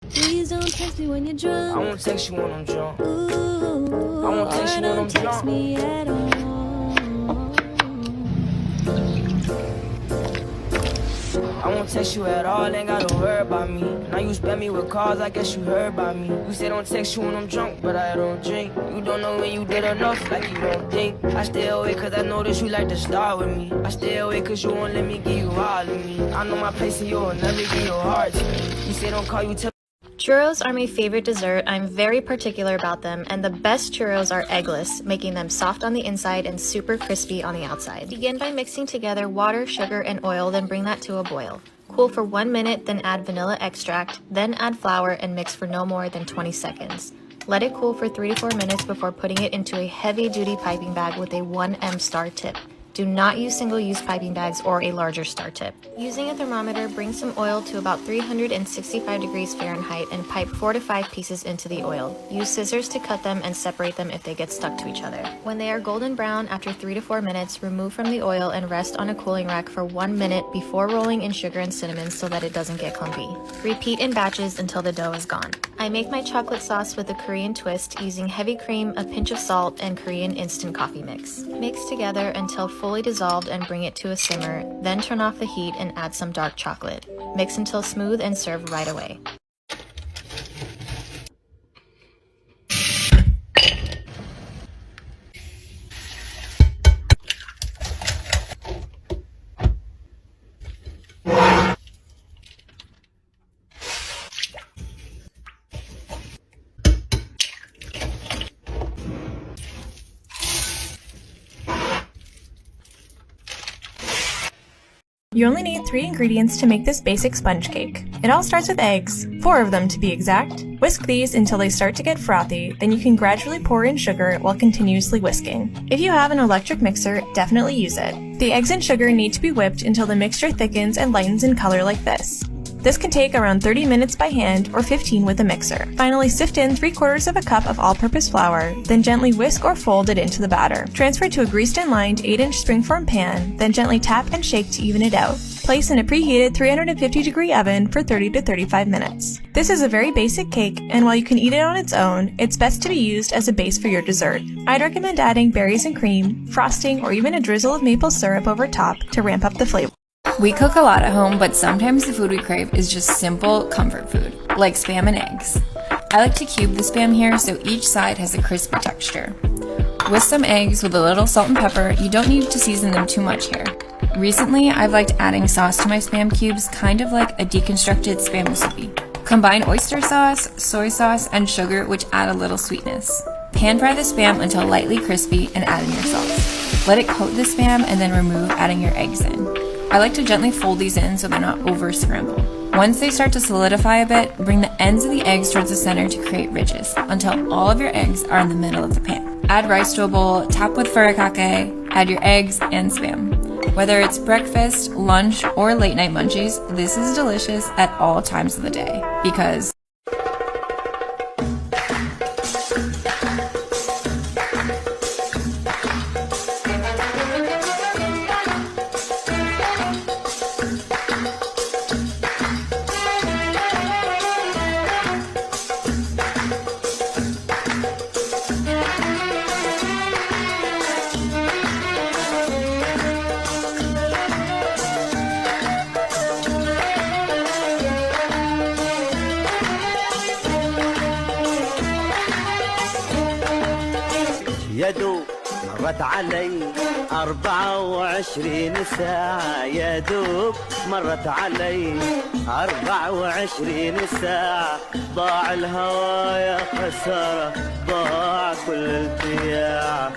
Please don't text me when you're drunk. I won't text you when I'm drunk. Ooh, I won't text you when I'm don't text drunk. me at all. I won't text you at all, ain't gotta worry about me. Now you spam me with calls, I guess you heard about me. You say don't text you when I'm drunk, but I don't drink. You don't know when you did enough, like you don't think. I stay away cause I notice you like to start with me. I stay away cause you won't let me give you all of me. I know my place and you'll never give your heart to me. You say don't call you till Churros are my favorite dessert. I'm very particular about them, and the best churros are eggless, making them soft on the inside and super crispy on the outside. Begin by mixing together water, sugar, and oil, then bring that to a boil. Cool for 1 minute, then add vanilla extract, then add flour and mix for no more than 20 seconds. Let it cool for 3 to 4 minutes before putting it into a heavy-duty piping bag with a 1M star tip. Do not use single-use piping bags or a larger star tip. Using a thermometer, bring some oil to about 365 degrees Fahrenheit and pipe 4 to 5 pieces into the oil. Use scissors to cut them and separate them if they get stuck to each other. When they are golden brown after 3 to 4 minutes, remove from the oil and rest on a cooling rack for 1 minute before rolling in sugar and cinnamon so that it doesn't get clumpy. Repeat in batches until the dough is gone. I make my chocolate sauce with a Korean twist using heavy cream, a pinch of salt, and Korean instant coffee mix. Mix together until fully dissolved and bring it to a simmer, then turn off the heat and add some dark chocolate. Mix until smooth and serve right away. You only need 3 ingredients to make this basic sponge cake. It all starts with eggs, 4 of them to be exact. Whisk these until they start to get frothy, then you can gradually pour in sugar while continuously whisking. If you have an electric mixer, definitely use it. The eggs and sugar need to be whipped until the mixture thickens and lightens in color like this. This can take around 30 minutes by hand or 15 with a mixer. Finally, sift in 3/4 of a cup of all-purpose flour, then gently whisk or fold it into the batter. Transfer to a greased and lined 8-inch springform pan, then gently tap and shake to even it out. Place in a preheated 350-degree oven for 30 to 35 minutes. This is a very basic cake, and while you can eat it on its own, it's best to be used as a base for your dessert. I'd recommend adding berries and cream, frosting, or even a drizzle of maple syrup over top to ramp up the flavor. We cook a lot at home, but sometimes the food we crave is just simple comfort food, like Spam and eggs. I like to cube the Spam here so each side has a crispy texture. Whisk some eggs with a little salt and pepper. You don't need to season them too much here. Recently, I've liked adding sauce to my Spam cubes, kind of like a deconstructed Spam recipe. Combine oyster sauce, soy sauce, and sugar, which add a little sweetness. Pan fry the Spam until lightly crispy and add in your sauce. Let it coat the Spam and then remove, adding your eggs in. I like to gently fold these in so they're not over scrambled. Once they start to solidify a bit, bring the ends of the eggs towards the center to create ridges until all of your eggs are in the middle of the pan. Add rice to a bowl, tap with furikake, add your eggs and Spam. Whether it's breakfast, lunch, or late night munchies, this is delicious at all times of the day because يدوب مرت علي 24 ساعة يدوب مرت علي 24 ساعة ضاع الهوى يا خسارة ضاع كل التياع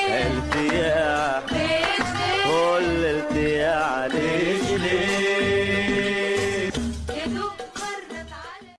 التياع كل التياع ليش يدوب مرت علي.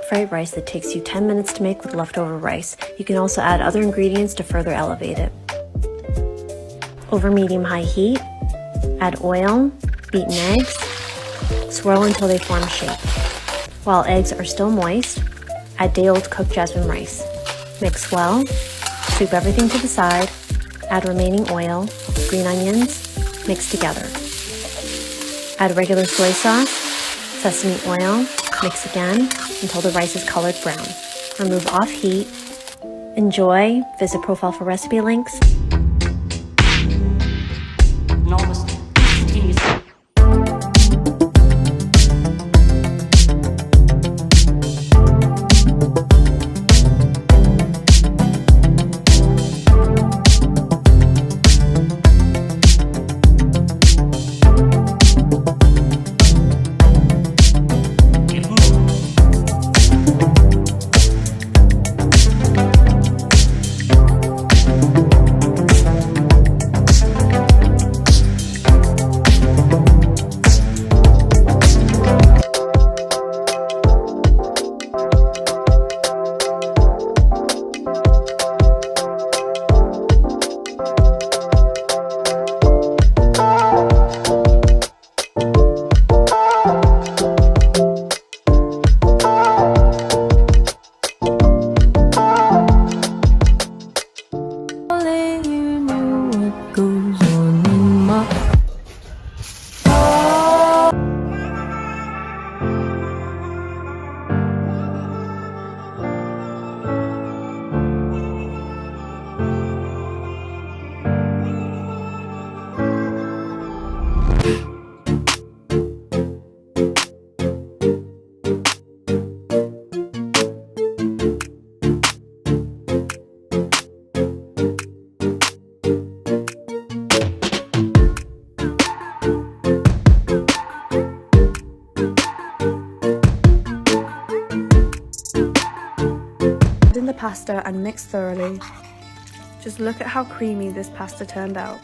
fried rice that takes you 10 minutes to make with leftover rice. You can also add other ingredients to further elevate it. Over medium-high heat, add oil, beaten eggs, swirl until they form shape. While eggs are still moist, add day-old cooked jasmine rice. Mix well, scoop everything to the side, add remaining oil, green onions, mix together. Add regular soy sauce, sesame oil, mix again until the rice is colored brown. Remove off heat. Enjoy. Visit profile for recipe links. In the pasta and mix thoroughly. Just look at how creamy this pasta turned out.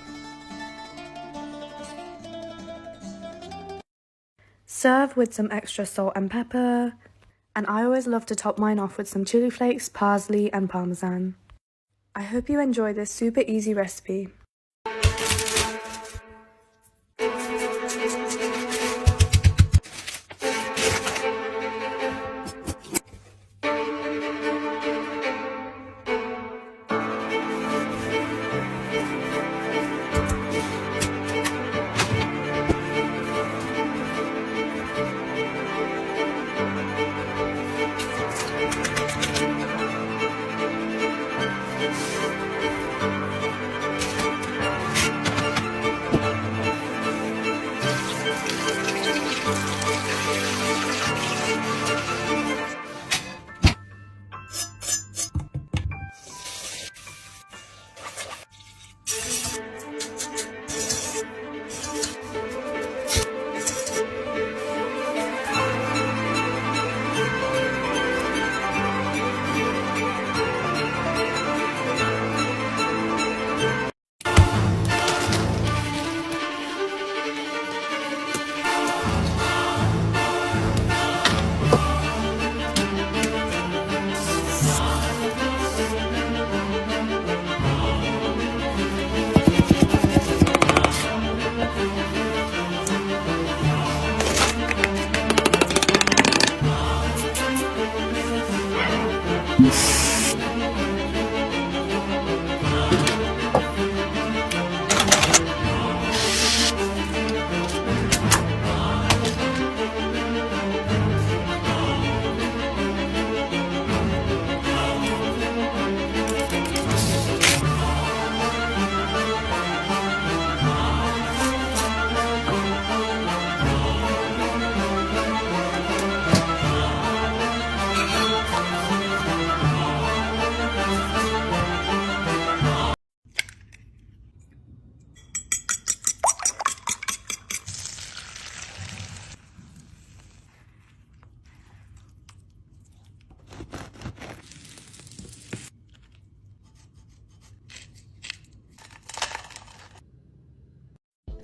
Serve with some extra salt and pepper, and I always love to top mine off with some chili flakes, parsley and parmesan. I hope you enjoy this super easy recipe.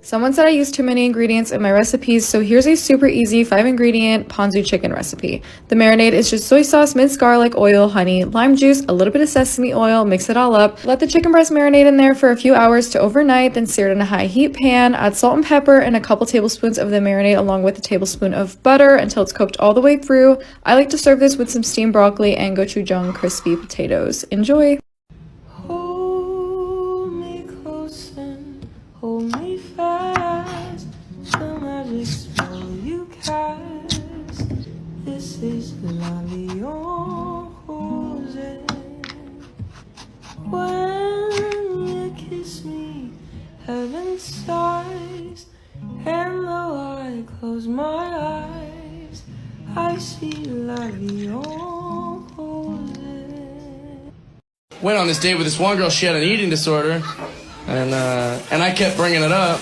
Someone said I use too many ingredients in my recipes, so here's a super easy 5-ingredient ponzu chicken recipe. The marinade is just soy sauce, minced garlic, oil, honey, lime juice, a little bit of sesame oil, mix it all up. Let the chicken breast marinate in there for a few hours to overnight, then sear it in a high heat pan. Add salt and pepper and a couple tablespoons of the marinade along with a tablespoon of butter until it's cooked all the way through. I like to serve this with some steamed broccoli and gochujang crispy potatoes. Enjoy! Hold me close and hold me fast. The magic spell you cast. This is La Lyon Jose. When you kiss me, heaven sighs. And though I close my eyes, I see La Lyon Jose. Went on this date with this one girl. She had an eating disorder, and I kept bringing it up.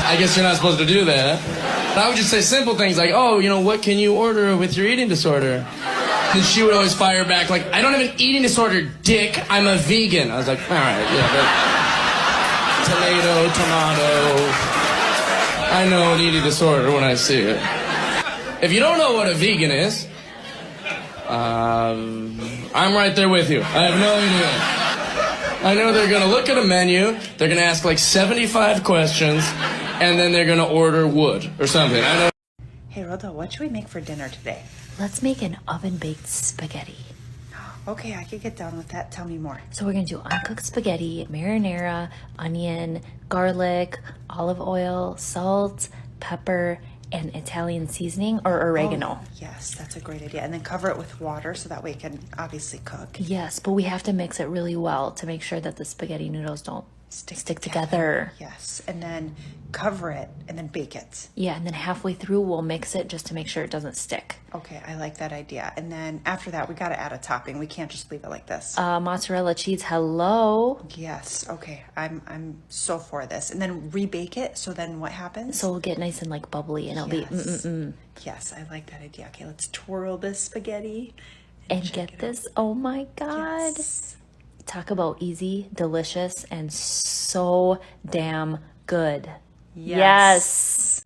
I guess you're not supposed to do that. But I would just say simple things like, oh, you know, what can you order with your eating disorder? And she would always fire back like, I don't have an eating disorder, dick. I'm a vegan. I was like, all right, yeah, but tomato. I know an eating disorder when I see it. If you don't know what a vegan is, I'm right there with you. I have no idea. I know they're going to look at a menu, they're going to ask like 75 questions, and then they're going to order wood or something. I know. Hey, Rhoda, what should we make for dinner today? Let's make an oven-baked spaghetti. Okay, I could get down with that. Tell me more. So we're gonna do uncooked spaghetti, marinara, onion, garlic, olive oil, salt, pepper, and Italian seasoning or oregano. Oh, yes, that's a great idea. And then cover it with water so that way it can obviously cook. Yes, but we have to mix it really well to make sure that the spaghetti noodles don't stick together. Yes, and then cover it and then bake it. Yeah, and then halfway through we'll mix it just to make sure it doesn't stick. Okay, I like that idea. And then after that, we got to add a topping. We can't just leave it like this. Mozzarella cheese, hello. Yes, okay. I'm so for this. And then rebake it, so then what happens? So it'll get nice and like bubbly and it'll be Yes, I like that idea. Okay, let's twirl this spaghetti. And get this, oh my God. Yes. Talk about easy, delicious, and so damn good. Yes.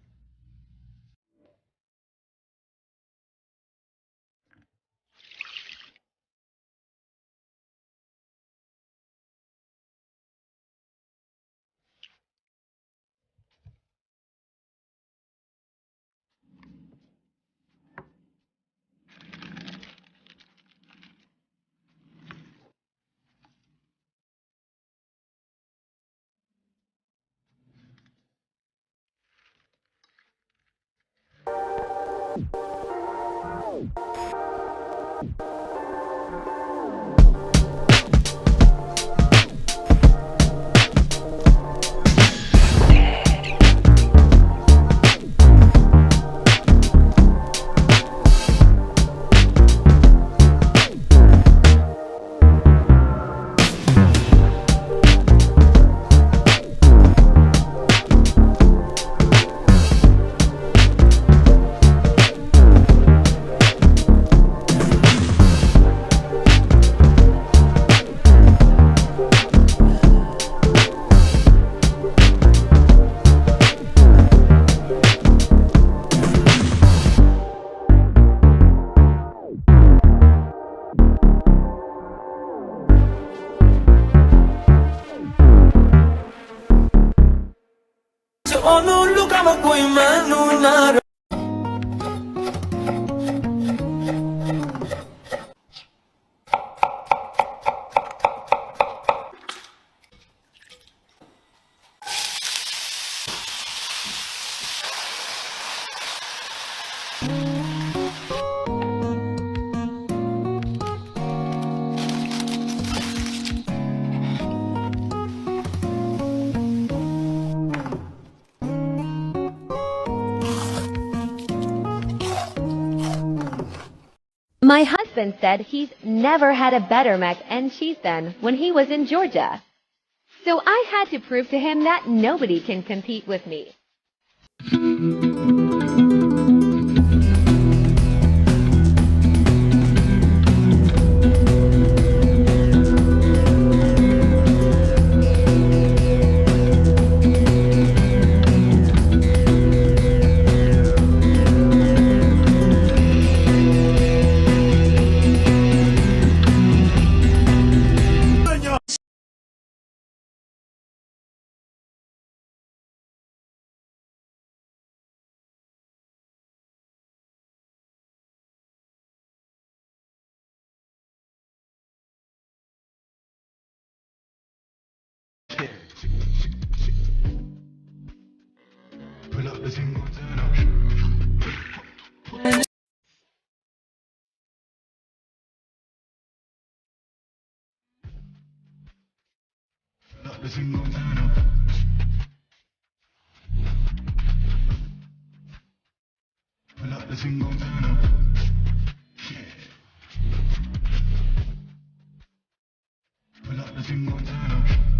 My husband said he's never had a better mac and cheese than when he was in Georgia. So I had to prove to him that nobody can compete with me. Pull up the thing on turn up.